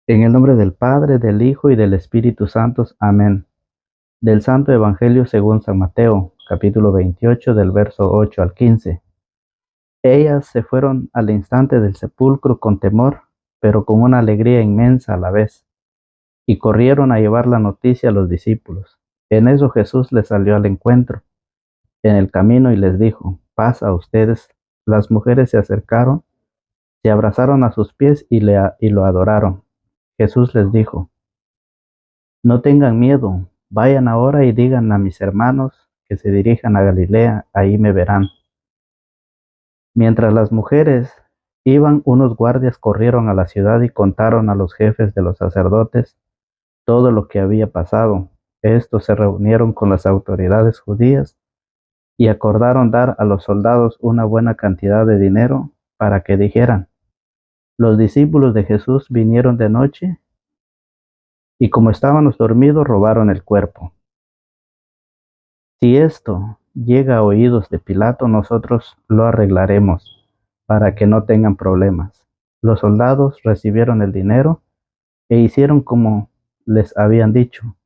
En el nombre del Padre, del Hijo y del Espíritu Santo. Amén. Del Santo Evangelio según San Mateo, capítulo 28, del verso 8 al 15. Ellas se fueron al instante del sepulcro con temor, pero con una alegría inmensa a la vez, y corrieron a llevar la noticia a los discípulos. En eso Jesús les salió al encuentro en el camino y les dijo: paz a ustedes. Las mujeres se acercaron, se abrazaron a sus pies y lo adoraron. Jesús les dijo: no tengan miedo, vayan ahora y digan a mis hermanos que se dirijan a Galilea, ahí me verán. Mientras las mujeres iban, unos guardias corrieron a la ciudad y contaron a los jefes de los sacerdotes todo lo que había pasado. Estos se reunieron con las autoridades judías y acordaron dar a los soldados una buena cantidad de dinero para que dijeran: los discípulos de Jesús vinieron de noche y como estábamos dormidos robaron el cuerpo. Si esto llega a oídos de Pilato, nosotros lo arreglaremos para que no tengan problemas. Los soldados recibieron el dinero e hicieron como les habían dicho.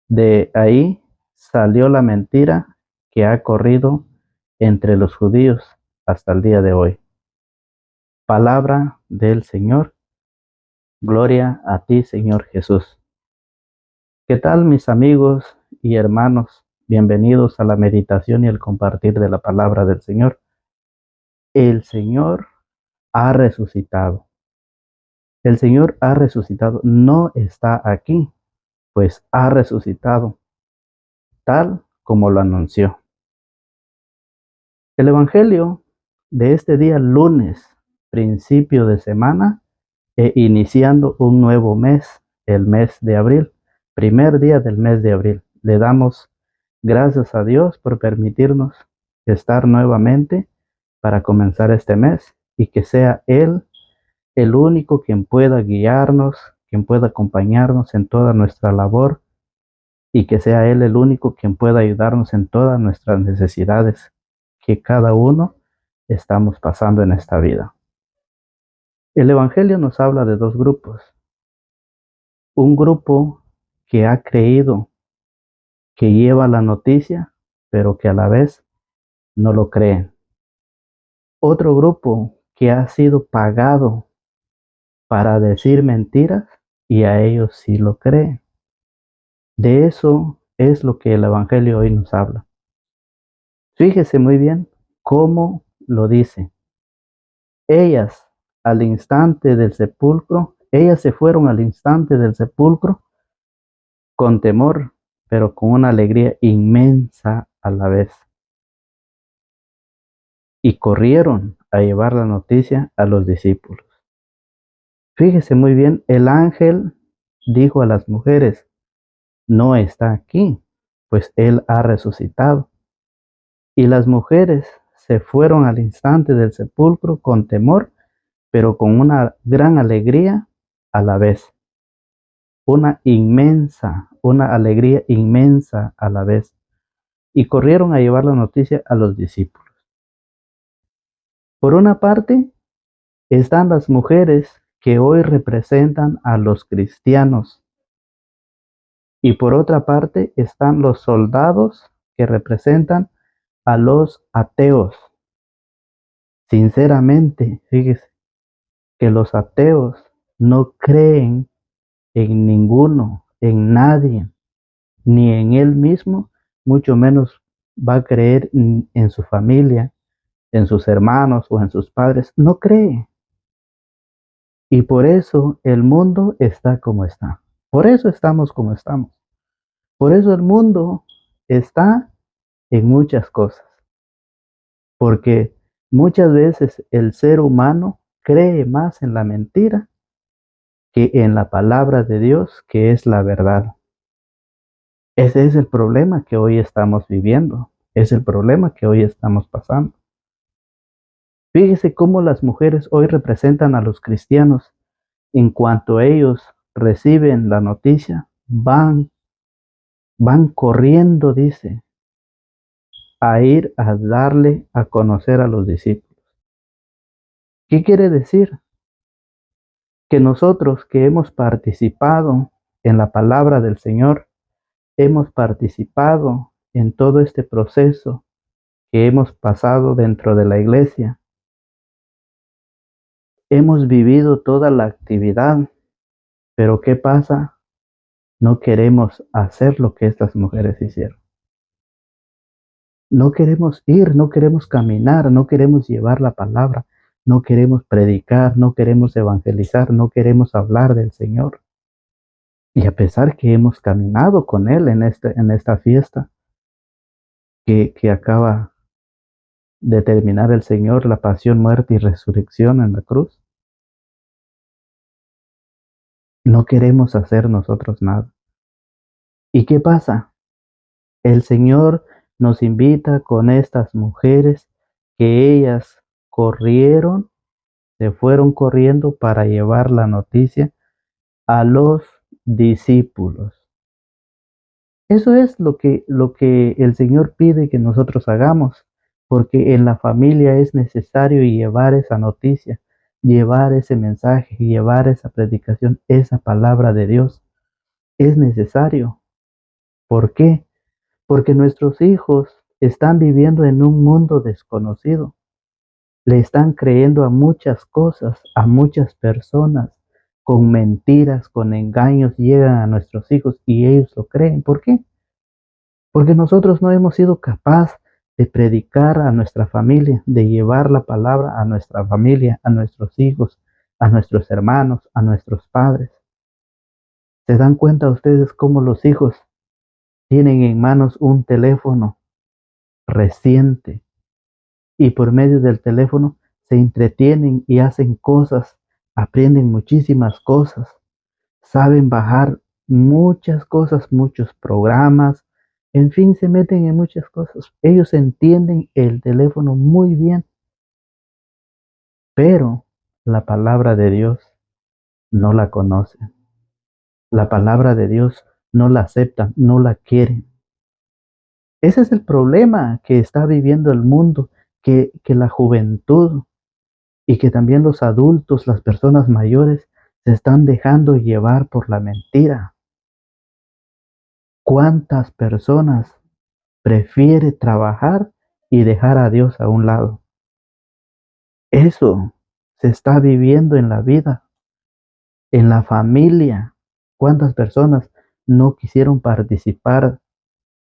De ahí salió la mentira que ha corrido entre los judíos hasta el día de hoy. Palabra del Señor. Gloria a ti, Señor Jesús. ¿Qué tal, mis amigos y hermanos? Bienvenidos a la meditación y el compartir de la palabra del Señor. El Señor ha resucitado. El Señor ha resucitado. No está aquí, pues ha resucitado, tal como lo anunció. El Evangelio de este día lunes, principio de semana, e iniciando un nuevo mes, el mes de abril, primer día del mes de abril. Le damos gracias a Dios por permitirnos estar nuevamente para comenzar este mes y que sea Él el único quien pueda guiarnos, quien pueda acompañarnos en toda nuestra labor y que sea Él el único quien pueda ayudarnos en todas nuestras necesidades que cada uno estamos pasando en esta vida. El Evangelio nos habla de dos grupos. Un grupo que ha creído, que lleva la noticia, pero que a la vez no lo cree. Otro grupo que ha sido pagado para decir mentiras y a ellos sí lo creen. De eso es lo que el Evangelio hoy nos habla. Fíjese muy bien cómo lo dice. Ellas al instante del sepulcro, ellas se fueron al instante del sepulcro con temor, pero con una alegría inmensa a la vez. Y corrieron a llevar la noticia a los discípulos. Fíjese muy bien, el ángel dijo a las mujeres: no está aquí, pues él ha resucitado. Y las mujeres se fueron al instante del sepulcro con temor, pero con una gran alegría a la vez. Una alegría inmensa a la vez. Y corrieron a llevar la noticia a los discípulos. Por una parte, están las mujeres que hoy representan a los cristianos. Y por otra parte, están los soldados que representan a los ateos. Sinceramente, fíjese que los ateos no creen en ninguno, en nadie, ni en él mismo, mucho menos va a creer en su familia, en sus hermanos o en sus padres. No cree. Y por eso el mundo está como está. Por eso estamos como estamos. Por eso el mundo está en muchas cosas. Porque muchas veces el ser humano cree más en la mentira que en la palabra de Dios, que es la verdad. Ese es el problema que hoy estamos viviendo. Es el problema que hoy estamos pasando. Fíjese cómo las mujeres hoy representan a los cristianos. En cuanto ellos reciben la noticia, van corriendo, dice, a ir a darle a conocer a los discípulos. ¿Qué quiere decir? que nosotros que hemos participado en la palabra del Señor, hemos participado en todo este proceso que hemos pasado dentro de la iglesia, hemos vivido toda la actividad, pero ¿qué pasa? No queremos hacer lo que estas mujeres hicieron. No queremos ir, no queremos caminar, no queremos llevar la palabra, no queremos predicar, no queremos evangelizar, no queremos hablar del Señor. Y a pesar que hemos caminado con Él en esta fiesta que acaba de terminar el Señor, la pasión, muerte y resurrección en la cruz, no queremos hacer nosotros nada. ¿Y qué pasa? El Señor nos invita con estas mujeres que ellas corrieron, se fueron corriendo para llevar la noticia a los discípulos. Eso es lo que el Señor pide que nosotros hagamos, porque en la familia es necesario llevar esa noticia, llevar ese mensaje, llevar esa predicación, esa palabra de Dios. Es necesario. ¿Por qué? Porque nuestros hijos están viviendo en un mundo desconocido. Le están creyendo a muchas cosas, a muchas personas, con mentiras, con engaños, llegan a nuestros hijos y ellos lo creen. ¿Por qué? Porque nosotros no hemos sido capaces de predicar a nuestra familia, de llevar la palabra a nuestra familia, a nuestros hijos, a nuestros hermanos, a nuestros padres. ¿Se dan cuenta ustedes cómo los hijos tienen en manos un teléfono reciente y por medio del teléfono se entretienen y hacen cosas, aprenden muchísimas cosas, saben bajar muchas cosas, muchos programas, en fin, se meten en muchas cosas. Ellos entienden el teléfono muy bien, pero la palabra de Dios no la conocen. La palabra de Dios no la aceptan, no la quieren. Ese es el problema que está viviendo el mundo, que la juventud y que también los adultos, las personas mayores, se están dejando llevar por la mentira. ¿Cuántas personas prefiere trabajar y dejar a Dios a un lado? Eso se está viviendo en la vida, en la familia. ¿Cuántas personas no quisieron participar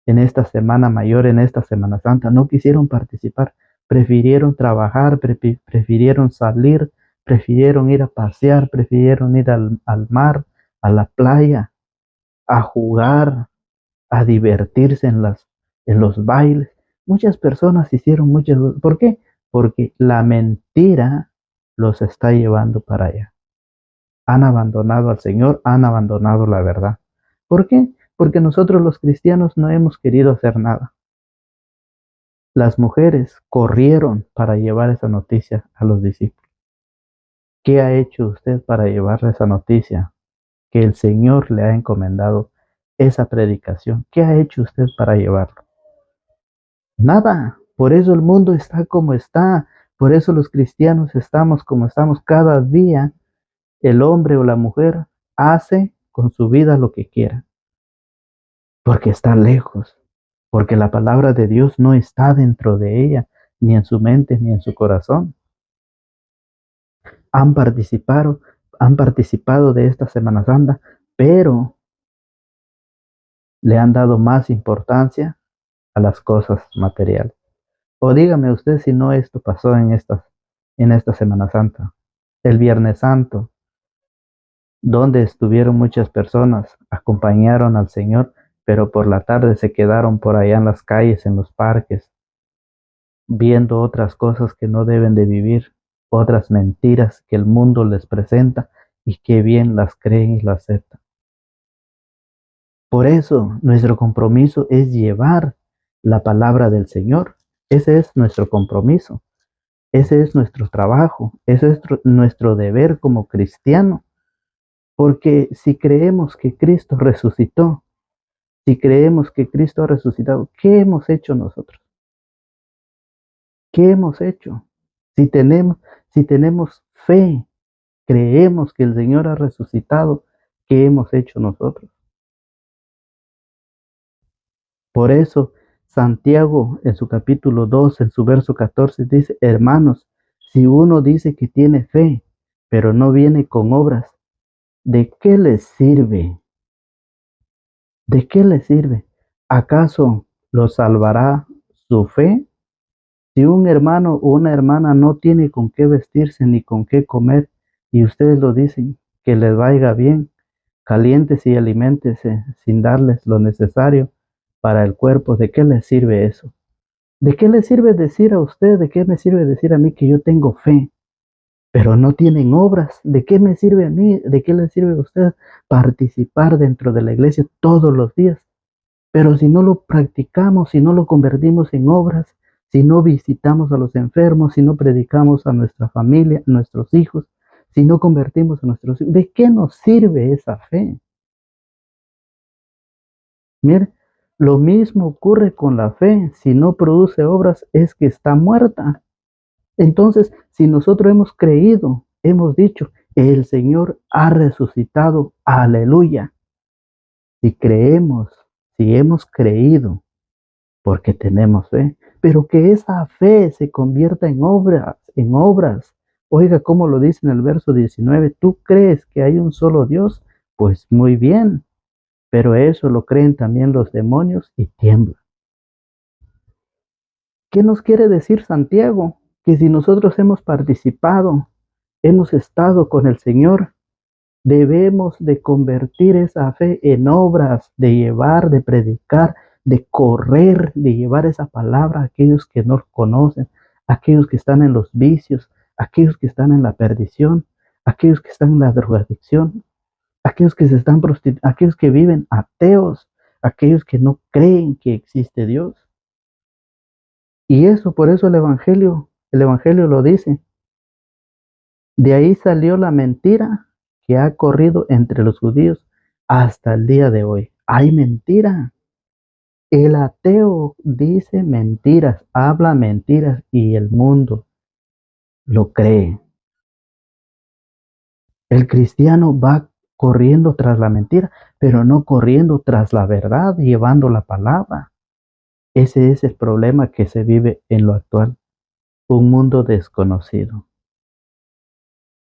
en esta semana mayor, en esta Semana Santa? No quisieron participar, prefirieron trabajar, prefirieron salir, prefirieron ir a pasear, prefirieron ir al mar, a la playa, a jugar, a divertirse en los bailes. Muchas personas hicieron muchas cosas. ¿Por qué? Porque la mentira los está llevando para allá. Han abandonado al Señor, han abandonado la verdad. ¿Por qué? Porque nosotros los cristianos no hemos querido hacer nada. Las mujeres corrieron para llevar esa noticia a los discípulos. ¿Qué ha hecho usted para llevarle esa noticia? Que el Señor le ha encomendado esa predicación. ¿Qué ha hecho usted para llevarlo? Nada. Por eso el mundo está como está. Por eso los cristianos estamos como estamos. Cada día el hombre o la mujer hace con su vida lo que quiera. Porque está lejos. Porque la palabra de Dios no está dentro de ella, ni en su mente, ni en su corazón. Han participado, han participado de esta Semana Santa, pero le han dado más importancia a las cosas materiales. O dígame usted si no esto pasó en esta Semana Santa. El Viernes Santo, donde estuvieron muchas personas, acompañaron al Señor, pero por la tarde se quedaron por allá en las calles, en los parques, viendo otras cosas que no deben de vivir, otras mentiras que el mundo les presenta y que bien las creen y las aceptan. Por eso nuestro compromiso es llevar la palabra del Señor. Ese es nuestro compromiso. Ese es nuestro trabajo, ese es nuestro deber como cristiano, porque si creemos que Cristo resucitó, si creemos que Cristo ha resucitado, ¿qué hemos hecho nosotros? ¿Qué hemos hecho? Si tenemos fe creemos que el Señor ha resucitado, ¿qué hemos hecho nosotros? Por eso, Santiago en su capítulo 2, en su verso 14, dice, hermanos, si uno dice que tiene fe, pero no viene con obras, ¿de qué le sirve? ¿De qué le sirve? ¿Acaso lo salvará su fe? Si un hermano o una hermana no tiene con qué vestirse ni con qué comer, y ustedes lo dicen, que les vaya bien, caliéntese y aliméntese sin darles lo necesario para el cuerpo, ¿de qué les sirve eso? ¿De qué le sirve decir a usted, de qué me sirve decir a mí que yo tengo fe, pero no tienen obras? ¿De qué me sirve a mí, de qué le sirve a usted participar dentro de la iglesia todos los días? Pero si no lo practicamos, si no lo convertimos en obras, si no visitamos a los enfermos, si no predicamos a nuestra familia, a nuestros hijos, si no convertimos a nuestros hijos, ¿de qué nos sirve esa fe? Mire, lo mismo ocurre con la fe. Si no produce obras, es que está muerta. Entonces, si nosotros hemos creído, hemos dicho, el Señor ha resucitado, aleluya. Si creemos, si hemos creído, porque tenemos fe, pero que esa fe se convierta en obras, en obras. Oiga, cómo lo dice en el verso 19, ¿tú crees que hay un solo Dios? Pues muy bien, pero eso lo creen también los demonios y tiemblan. ¿Qué nos quiere decir Santiago? Que si nosotros hemos participado, hemos estado con el Señor, debemos de convertir esa fe en obras, de llevar, de predicar, de correr, de llevar esa palabra a aquellos que no conocen, a aquellos que están en los vicios, a aquellos que están en la perdición, a aquellos que están en la drogadicción, a aquellos que se están prostituyendo, aquellos que viven ateos, a aquellos que no creen que existe Dios. Y eso, por eso el evangelio lo dice. De ahí salió la mentira que ha corrido entre los judíos hasta el día de hoy. Hay mentira. El ateo dice mentiras, habla mentiras y el mundo lo cree. El cristiano va corriendo tras la mentira, pero no corriendo tras la verdad, llevando la palabra. Ese es el problema que se vive en lo actual, un mundo desconocido.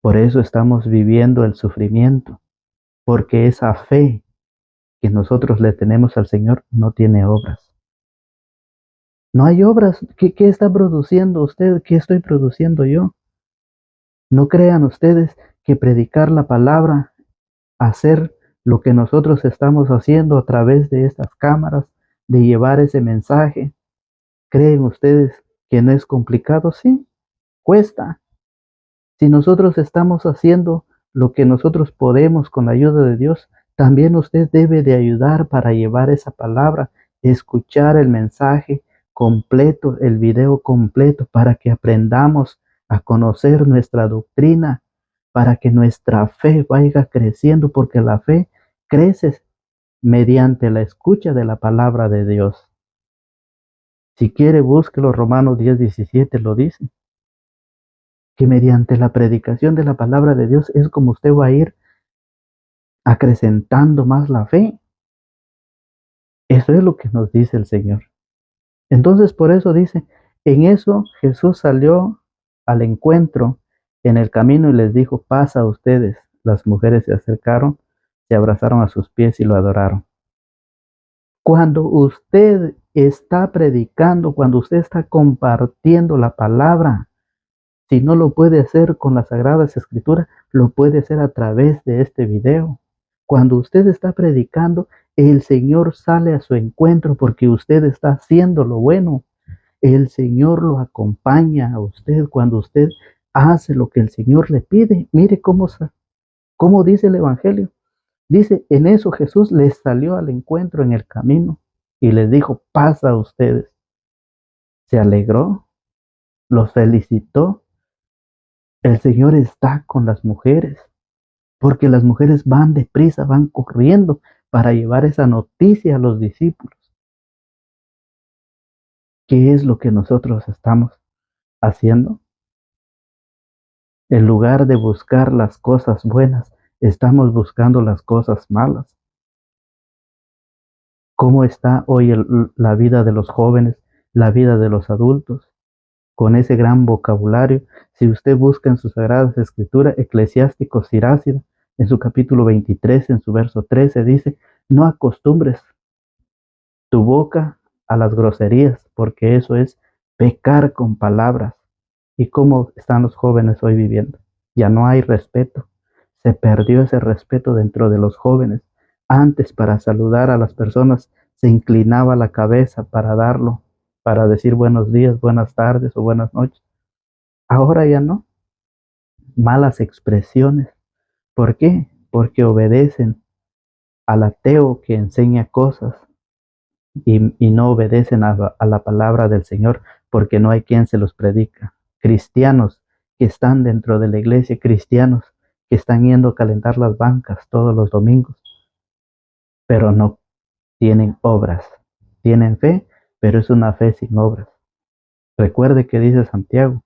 Por eso estamos viviendo el sufrimiento, porque esa fe que nosotros le tenemos al Señor no tiene obras. No hay obras. ¿Qué está produciendo usted? ¿Qué estoy produciendo yo? No crean ustedes que predicar la palabra, hacer lo que nosotros estamos haciendo a través de estas cámaras, de llevar ese mensaje. ¿Creen ustedes que no es complicado? Sí, cuesta. Si nosotros estamos haciendo lo que nosotros podemos con la ayuda de Dios, también usted debe de ayudar para llevar esa palabra, escuchar el mensaje completo, el video completo, para que aprendamos a conocer nuestra doctrina, para que nuestra fe vaya creciendo, porque la fe crece mediante la escucha de la palabra de Dios. Si quiere, búsquelo, Romanos 10:17 lo dice, que mediante la predicación de la palabra de Dios es como usted va a ir acrecentando más la fe. Eso es lo que nos dice el Señor. Entonces, por eso dice, en eso Jesús salió al encuentro en el camino y les dijo, paz a ustedes. Las mujeres se acercaron, se abrazaron a sus pies y lo adoraron. Cuando usted está predicando, cuando usted está compartiendo la palabra, si no lo puede hacer con las Sagradas Escrituras, lo puede hacer a través de este video. Cuando usted está predicando, el Señor sale a su encuentro porque usted está haciendo lo bueno. El Señor lo acompaña a usted cuando usted hace lo que el Señor le pide. Mire cómo dice el Evangelio. Dice, en eso Jesús les salió al encuentro en el camino y les dijo, paz a ustedes. Se alegró, los felicitó. El Señor está con las mujeres, porque las mujeres van deprisa, van corriendo para llevar esa noticia a los discípulos. ¿Qué es lo que nosotros estamos haciendo? En lugar de buscar las cosas buenas, estamos buscando las cosas malas. ¿Cómo está hoy la vida de los jóvenes, la vida de los adultos? Con ese gran vocabulario. Si usted busca en sus sagradas escrituras, Eclesiástico Siracida, en su capítulo 23, en su verso 13, dice, no acostumbres tu boca a las groserías, porque eso es pecar con palabras. ¿Y cómo están los jóvenes hoy viviendo? Ya no hay respeto. Se perdió ese respeto dentro de los jóvenes. Antes, para saludar a las personas, se inclinaba la cabeza para darlo, para decir buenos días, buenas tardes o buenas noches. Ahora ya no. Malas expresiones. ¿Por qué? Porque obedecen al ateo que enseña cosas y no obedecen a la palabra del Señor porque no hay quien se los predica. Cristianos que están dentro de la iglesia, cristianos que están yendo a calentar las bancas todos los domingos, pero no tienen obras. Tienen fe, pero es una fe sin obras. Recuerde que dice Santiago,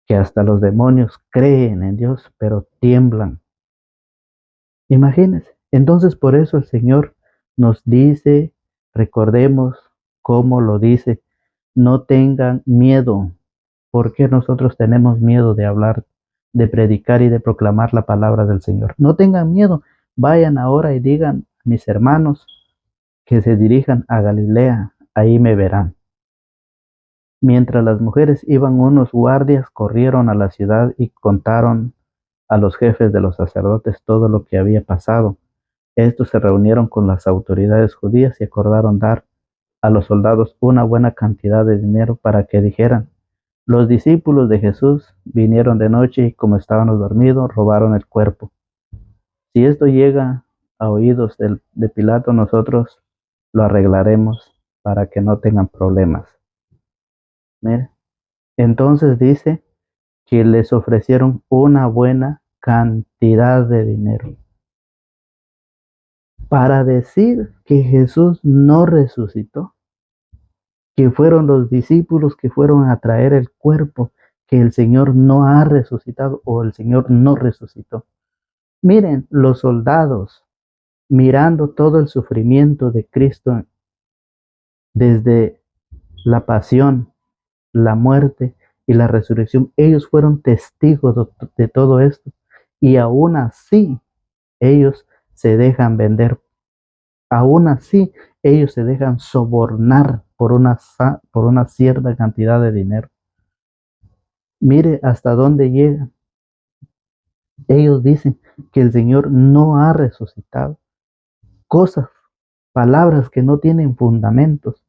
que hasta los demonios creen en Dios, pero tiemblan. Imagínense. Entonces por eso el Señor nos dice, recordemos cómo lo dice, no tengan miedo. ¿Por qué nosotros tenemos miedo de hablar, de predicar y de proclamar la palabra del Señor? No tengan miedo. Vayan ahora y digan a mis hermanos que se dirijan a Galilea, ahí me verán. Mientras las mujeres iban, unos guardias corrieron a la ciudad y contaron a los jefes de los sacerdotes todo lo que había pasado. Estos se reunieron con las autoridades judías y acordaron dar a los soldados una buena cantidad de dinero para que dijeran, los discípulos de Jesús vinieron de noche y como estábamos dormidos, robaron el cuerpo. Si esto llega a oídos de Pilato, nosotros lo arreglaremos para que no tengan problemas. Mire. Entonces dice que les ofrecieron una buena cantidad de dinero para decir que Jesús no resucitó, que fueron los discípulos que fueron a traer el cuerpo, que el Señor no ha resucitado o el Señor no resucitó. Miren, los soldados, mirando todo el sufrimiento de Cristo desde la pasión, la muerte y la resurrección, ellos fueron testigos de todo esto. Y aún así, ellos se dejan vender. Aún así, ellos se dejan sobornar por una cierta cantidad de dinero. Mire hasta dónde llegan. Ellos dicen que el Señor no ha resucitado. Cosas, palabras que no tienen fundamentos.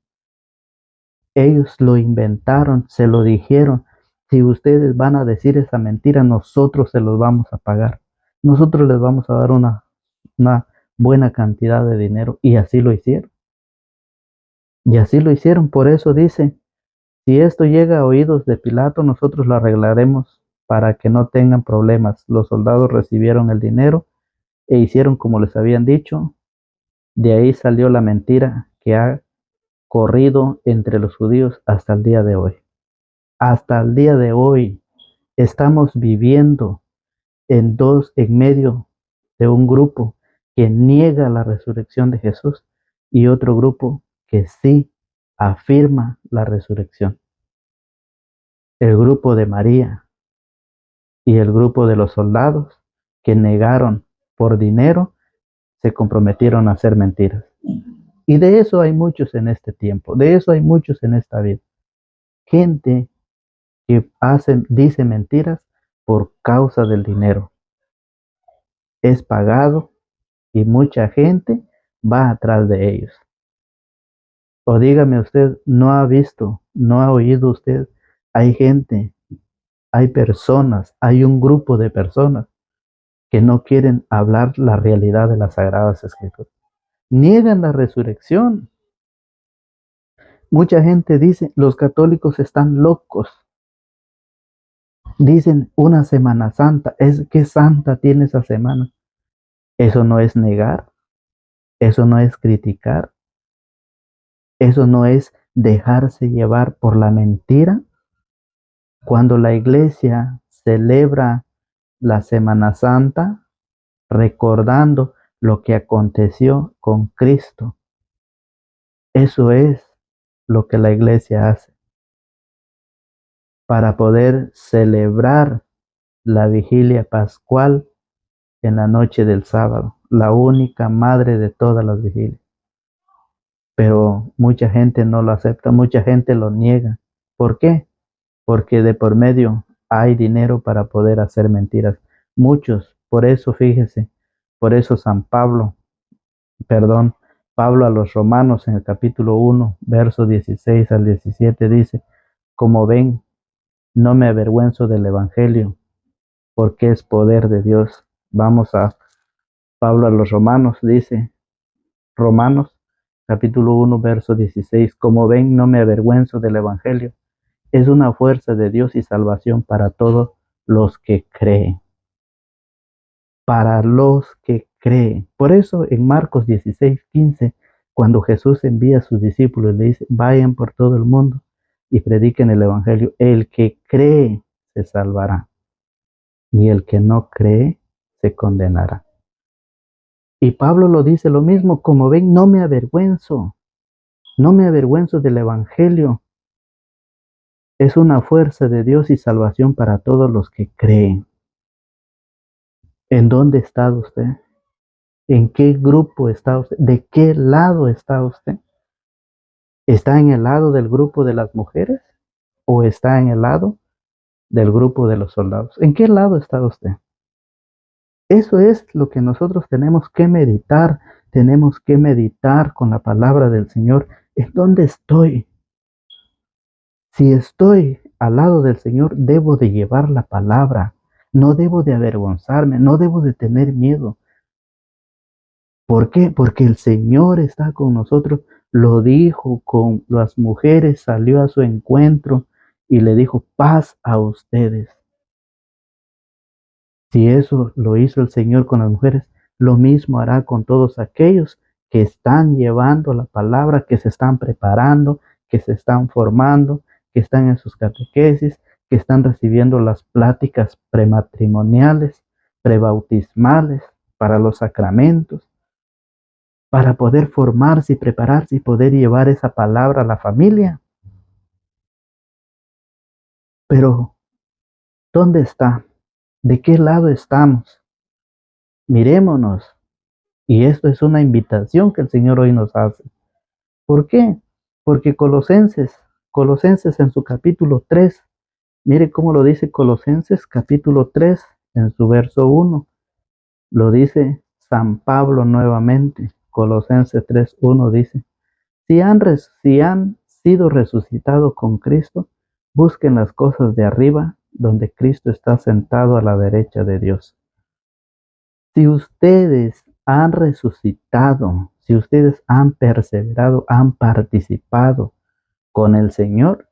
Ellos lo inventaron, se lo dijeron. Si ustedes van a decir esa mentira, nosotros se los vamos a pagar. Nosotros les vamos a dar una buena cantidad de dinero. Y así lo hicieron. Y así lo hicieron. Por eso dice, si esto llega a oídos de Pilato, nosotros lo arreglaremos para que no tengan problemas. Los soldados recibieron el dinero e hicieron como les habían dicho. De ahí salió la mentira que ha corrido entre los judíos hasta el día de hoy. Hasta el día de hoy estamos viviendo en medio de un grupo que niega la resurrección de Jesús y otro grupo que sí afirma la resurrección. El grupo de María y el grupo de los soldados que negaron por dinero, se comprometieron a hacer mentiras. Y de eso hay muchos en este tiempo, de eso hay muchos en esta vida. Gente que dice mentiras por causa del dinero. Es pagado y mucha gente va atrás de ellos. O dígame usted, ¿no ha visto, no ha oído usted? Hay gente, hay personas, hay un grupo de personas que no quieren hablar la realidad de las Sagradas Escrituras. Niegan la resurrección. Mucha gente dice, los católicos están locos. Dicen una Semana Santa. ¿Qué santa tiene esa semana? Eso no es negar, eso no es criticar, eso no es dejarse llevar por la mentira. Cuando la iglesia celebra la Semana Santa recordando lo que aconteció con Cristo. Eso es lo que la iglesia hace para poder celebrar la vigilia pascual en la noche del sábado, la única madre de todas las vigilias. Pero mucha gente no lo acepta, mucha gente lo niega. ¿Por qué? Porque de por medio hay dinero para poder hacer mentiras. Muchos, por eso fíjese, por eso Pablo a los Romanos en el capítulo 1, versos 16 al 17 dice, como ven, no me avergüenzo del Evangelio, porque es poder de Dios. Vamos a Pablo a los Romanos, dice, Romanos capítulo 1, verso 16, como ven, no me avergüenzo del Evangelio. Es una fuerza de Dios y salvación para todos los que creen. Para los que creen. Por eso en Marcos 16:15, cuando Jesús envía a sus discípulos, le dice, vayan por todo el mundo y prediquen el Evangelio. El que cree se salvará y el que no cree se condenará. Y Pablo lo dice lo mismo, como ven, no me avergüenzo del Evangelio. Es una fuerza de Dios y salvación para todos los que creen. ¿En dónde está usted? ¿En qué grupo está usted? ¿De qué lado está usted? ¿Está en el lado del grupo de las mujeres o está en el lado del grupo de los soldados? ¿En qué lado está usted? Eso es lo que nosotros tenemos que meditar. Tenemos que meditar con la palabra del Señor. ¿En dónde estoy? Si estoy al lado del Señor, debo de llevar la palabra. No debo de avergonzarme, no debo de tener miedo. ¿Por qué? Porque el Señor está con nosotros. Lo dijo con las mujeres, salió a su encuentro y le dijo, paz a ustedes. Si eso lo hizo el Señor con las mujeres, lo mismo hará con todos aquellos que están llevando la palabra, que se están preparando, que se están formando, que están en sus catequesis, que están recibiendo las pláticas prematrimoniales, prebautismales, para los sacramentos, para poder formarse y prepararse y poder llevar esa palabra a la familia. Pero, ¿dónde está? ¿De qué lado estamos? Mirémonos. Y esto es una invitación que el Señor hoy nos hace. ¿Por qué? Porque Colosenses en su capítulo 3, mire cómo lo dice Colosenses capítulo 3 en su verso 1. Lo dice San Pablo nuevamente. Colosenses 3:1 dice, si han sido resucitados con Cristo, busquen las cosas de arriba, donde Cristo está sentado a la derecha de Dios. Si ustedes han resucitado, si ustedes han perseverado, han participado con el Señor,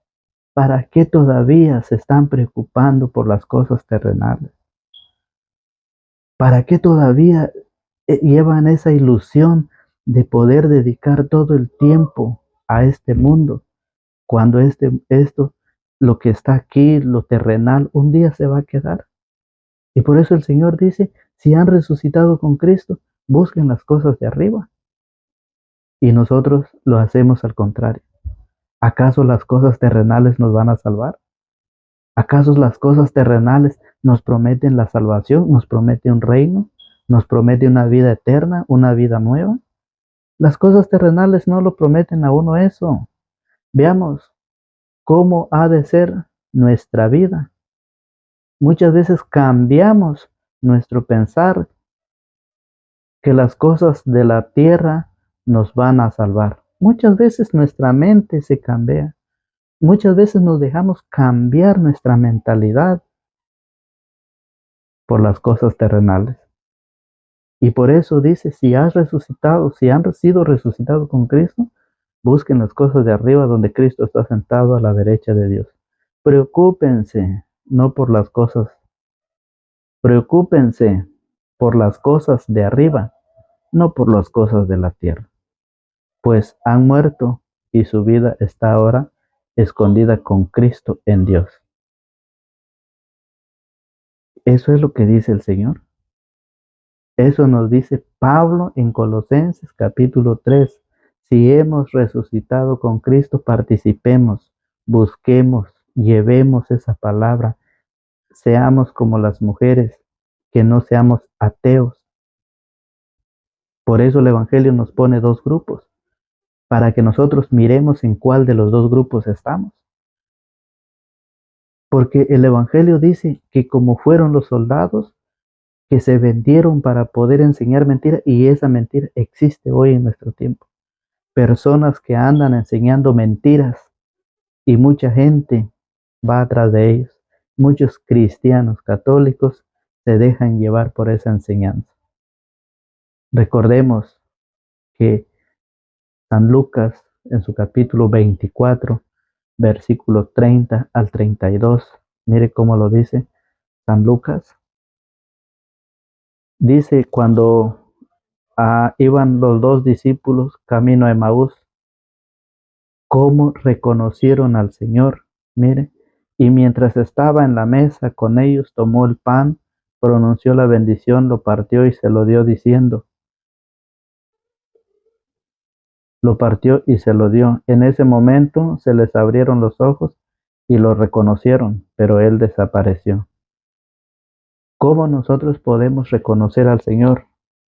¿para qué todavía se están preocupando por las cosas terrenales? ¿Para qué todavía llevan esa ilusión de poder dedicar todo el tiempo a este mundo, cuando lo que está aquí, lo terrenal, un día se va a quedar? Y por eso el Señor dice, si han resucitado con Cristo, busquen las cosas de arriba. Y nosotros lo hacemos al contrario. ¿Acaso las cosas terrenales nos van a salvar? ¿Acaso las cosas terrenales nos prometen la salvación, nos promete un reino, nos promete una vida eterna, una vida nueva? Las cosas terrenales no lo prometen a uno eso. Veamos cómo ha de ser nuestra vida. Muchas veces cambiamos nuestro pensar que las cosas de la tierra nos van a salvar. Muchas veces nuestra mente se cambia. Muchas veces nos dejamos cambiar nuestra mentalidad por las cosas terrenales. Y por eso dice, si has resucitado, si han sido resucitados con Cristo, busquen las cosas de arriba donde Cristo está sentado a la derecha de Dios. Preocúpense, no por las cosas, preocúpense por las cosas de arriba, no por las cosas de la tierra, pues han muerto y su vida está ahora escondida con Cristo en Dios. Eso es lo que dice el Señor. Eso nos dice Pablo en Colosenses capítulo 3. Si hemos resucitado con Cristo, participemos, busquemos, llevemos esa palabra, seamos como las mujeres, que no seamos ateos. Por eso el Evangelio nos pone dos grupos, para que nosotros miremos en cuál de los dos grupos estamos. Porque el Evangelio dice que como fueron los soldados que se vendieron para poder enseñar mentira, y esa mentira existe hoy en nuestro tiempo. Personas que andan enseñando mentiras y mucha gente va atrás de ellos. Muchos cristianos católicos se dejan llevar por esa enseñanza. Recordemos que San Lucas en su capítulo 24, versículo 30 al 32, mire cómo lo dice San Lucas. Dice cuando iban los dos discípulos camino a Emaús, cómo reconocieron al Señor. Mire, y mientras estaba en la mesa con ellos, tomó el pan, pronunció la bendición, lo partió y se lo dio diciendo, lo partió y se lo dio. En ese momento se les abrieron los ojos y lo reconocieron, pero él desapareció. ¿Cómo nosotros podemos reconocer al Señor?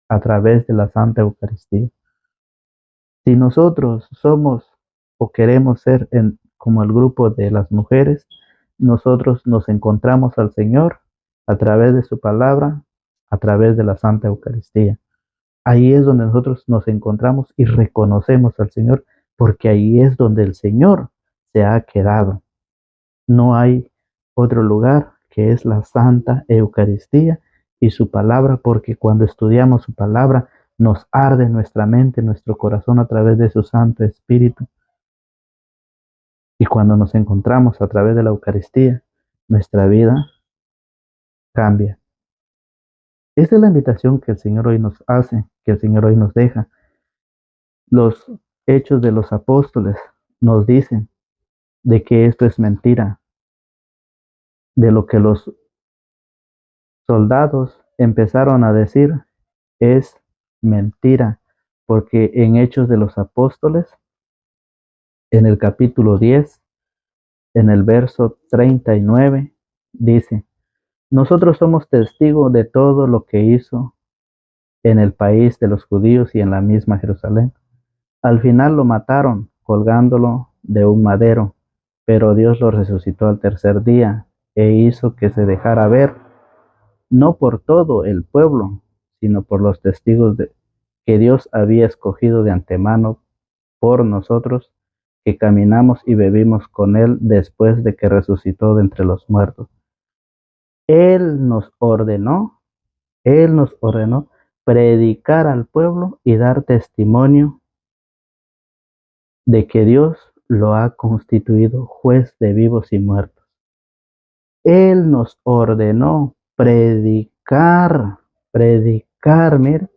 A través de la Santa Eucaristía. Si nosotros somos o queremos ser como el grupo de las mujeres, nosotros nos encontramos al Señor a través de su palabra, a través de la Santa Eucaristía. Ahí es donde nosotros nos encontramos y reconocemos al Señor, porque ahí es donde el Señor se ha quedado. No hay otro lugar que es la Santa Eucaristía y su palabra, porque cuando estudiamos su palabra nos arde nuestra mente, nuestro corazón a través de su Santo Espíritu. Y cuando nos encontramos a través de la Eucaristía, nuestra vida cambia. Esa es la invitación que el Señor hoy nos hace, que el Señor hoy nos deja. Los hechos de los apóstoles nos dicen de que esto es mentira, de lo que los soldados empezaron a decir es mentira, porque en Hechos de los Apóstoles, en el capítulo 10, en el verso 39, dice, nosotros somos testigos de todo lo que hizo en el país de los judíos y en la misma Jerusalén. Al final lo mataron colgándolo de un madero, pero Dios lo resucitó al tercer día e hizo que se dejara ver, no por todo el pueblo, sino por los testigos que Dios había escogido de antemano por nosotros, que caminamos y bebimos con Él después de que resucitó de entre los muertos. Él Él nos ordenó predicar al pueblo y dar testimonio de que Dios lo ha constituido juez de vivos y muertos. Él nos ordenó predicar, mire,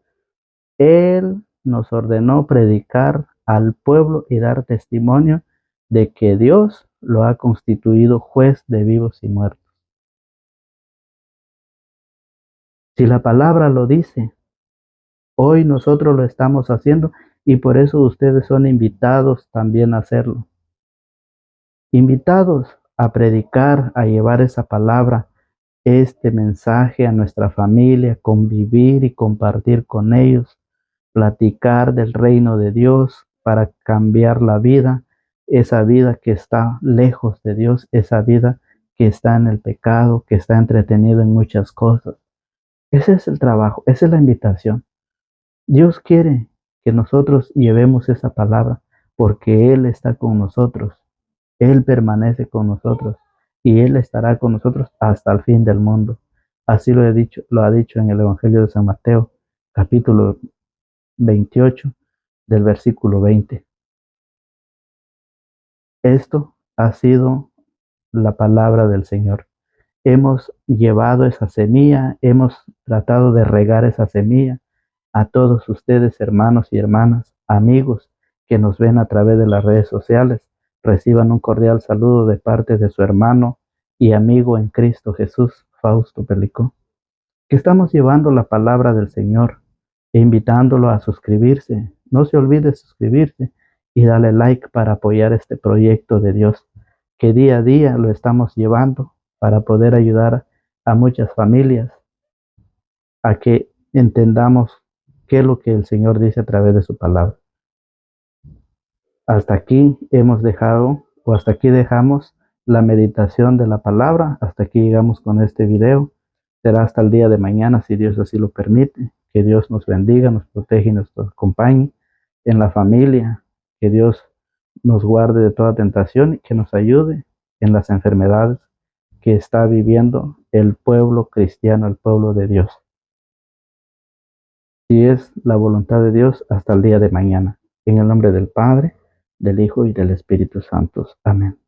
Él nos ordenó predicar al pueblo y dar testimonio de que Dios lo ha constituido juez de vivos y muertos. Si la palabra lo dice, hoy nosotros lo estamos haciendo y por eso ustedes son invitados también a hacerlo. Invitados a predicar, a llevar esa palabra, este mensaje a nuestra familia, convivir y compartir con ellos, platicar del reino de Dios para cambiar la vida, esa vida que está lejos de Dios, esa vida que está en el pecado, que está entretenido en muchas cosas. Ese es el trabajo, esa es la invitación. Dios quiere que nosotros llevemos esa palabra porque Él está con nosotros, Él permanece con nosotros y Él estará con nosotros hasta el fin del mundo. Así lo ha dicho en el Evangelio de San Mateo, capítulo 28, del versículo 20. Esto ha sido la palabra del Señor. Hemos llevado esa semilla, hemos tratado de regar esa semilla a todos ustedes, hermanos y hermanas, amigos que nos ven a través de las redes sociales. Reciban un cordial saludo de parte de su hermano y amigo en Cristo Jesús, Fausto Pelicó, que estamos llevando la palabra del Señor e invitándolo a suscribirse. No se olvide suscribirse y darle like para apoyar este proyecto de Dios, que día a día lo estamos llevando para poder ayudar a muchas familias a que entendamos qué es lo que el Señor dice a través de su palabra. Hasta aquí hemos dejado, o hasta aquí dejamos la meditación de la palabra. Hasta aquí llegamos con este video. Será hasta el día de mañana, si Dios así lo permite. Que Dios nos bendiga, nos protege y nos acompañe en la familia. Que Dios nos guarde de toda tentación y que nos ayude en las enfermedades que está viviendo el pueblo cristiano, el pueblo de Dios. Si es la voluntad de Dios, hasta el día de mañana. En el nombre del Padre, del Hijo y del Espíritu Santo. Amén.